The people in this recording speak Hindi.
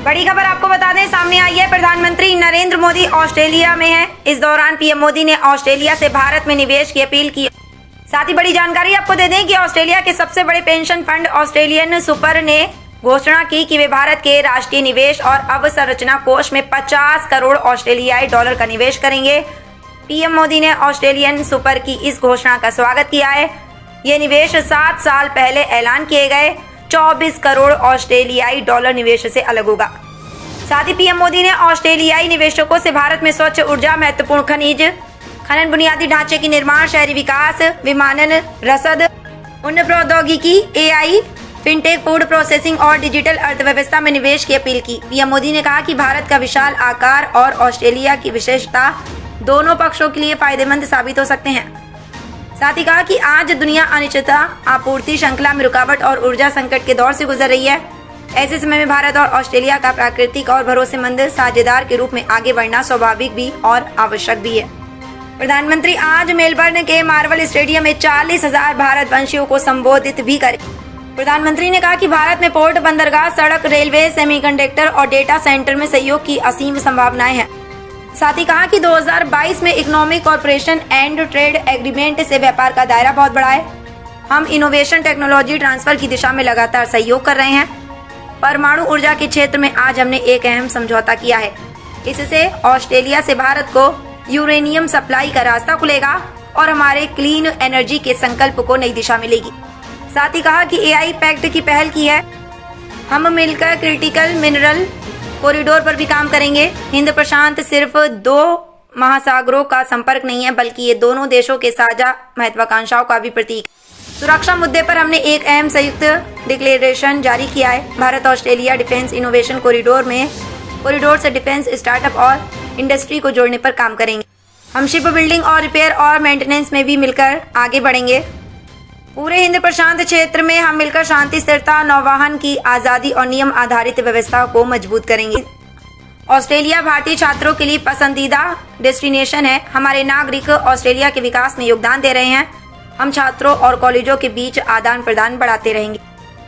बड़ी खबर आपको बता दें, सामने आई है। प्रधानमंत्री नरेंद्र मोदी ऑस्ट्रेलिया में हैं। इस दौरान पीएम मोदी ने ऑस्ट्रेलिया से भारत में निवेश की अपील की। साथ ही बड़ी जानकारी आपको दे दें कि ऑस्ट्रेलिया के सबसे बड़े पेंशन फंड ऑस्ट्रेलियन सुपर ने घोषणा की कि वे भारत के राष्ट्रीय निवेश और अवसंरचना कोष में 50 करोड़ ऑस्ट्रेलियाई डॉलर का निवेश करेंगे। पीएम मोदी ने ऑस्ट्रेलियन सुपर की इस घोषणा का स्वागत किया है। ये निवेश 7 साल पहले ऐलान किए गए 24 करोड़ ऑस्ट्रेलियाई डॉलर निवेश से अलग होगा। साथ ही पीएम मोदी ने ऑस्ट्रेलियाई निवेशकों से भारत में स्वच्छ ऊर्जा, महत्वपूर्ण खनिज खनन, बुनियादी ढांचे की निर्माण, शहरी विकास, विमानन, रसद, उन्नत प्रौद्योगिकी, एआई, फिनटेक, फूड प्रोसेसिंग और डिजिटल अर्थव्यवस्था में निवेश की अपील की। पीएम मोदी ने कहा कि भारत का विशाल आकार और ऑस्ट्रेलिया की विशेषता दोनों पक्षों के लिए फायदेमंद साबित हो सकते हैं। साथ ही कहा कि आज दुनिया अनिश्चितता, आपूर्ति श्रृंखला में रुकावट और ऊर्जा संकट के दौर से गुजर रही है। ऐसे समय में भारत और ऑस्ट्रेलिया का प्राकृतिक और भरोसेमंद साझेदार के रूप में आगे बढ़ना स्वाभाविक भी और आवश्यक भी है। प्रधानमंत्री आज मेलबर्न के मार्वल स्टेडियम में 40,000 भारतवंशियों को संबोधित भी करें। प्रधानमंत्री ने कहा कि भारत में पोर्ट, बंदरगाह, सड़क, रेलवे, सेमीकंडक्टर और डेटा सेंटर में सहयोग की असीम संभावनाएं हैं। साथ ही कहा कि 2022 में economic corporation and trade agreement से व्यापार का दायरा बहुत बड़ा है। हम इनोवेशन, टेक्नोलॉजी ट्रांसफर की दिशा में लगातार सहयोग कर रहे हैं। परमाणु ऊर्जा के क्षेत्र में आज हमने एक अहम समझौता किया है। इससे ऑस्ट्रेलिया से भारत को यूरेनियम सप्लाई का रास्ता खुलेगा और हमारे क्लीन एनर्जी के संकल्प को नई दिशा मिलेगी। साथ ही कहा कि एआई पैक्ट की पहल की है। हम मिलकर क्रिटिकल मिनरल कॉरिडोर पर भी काम करेंगे। हिंद प्रशांत सिर्फ 2 महासागरों का संपर्क नहीं है, बल्कि ये दोनों देशों के साझा महत्वाकांक्षाओं का भी प्रतीक। सुरक्षा मुद्दे पर हमने एक अहम संयुक्त डिक्लेरेशन जारी किया है। Bharat Australia defence innovation corridor से डिफेंस स्टार्टअप और इंडस्ट्री को जोड़ने पर काम करेंगे। हम शिप बिल्डिंग और रिपेयर और मेंटेनेंस में भी मिलकर आगे बढ़ेंगे। पूरे हिंद प्रशांत क्षेत्र में हम मिलकर शांति, स्थिरता, नौवहन की आजादी और नियम आधारित व्यवस्था को मजबूत करेंगे। ऑस्ट्रेलिया भारतीय छात्रों के लिए पसंदीदा डेस्टिनेशन है। हमारे नागरिक ऑस्ट्रेलिया के विकास में योगदान दे रहे हैं। हम छात्रों और कॉलेजों के बीच आदान प्रदान बढ़ाते रहेंगे।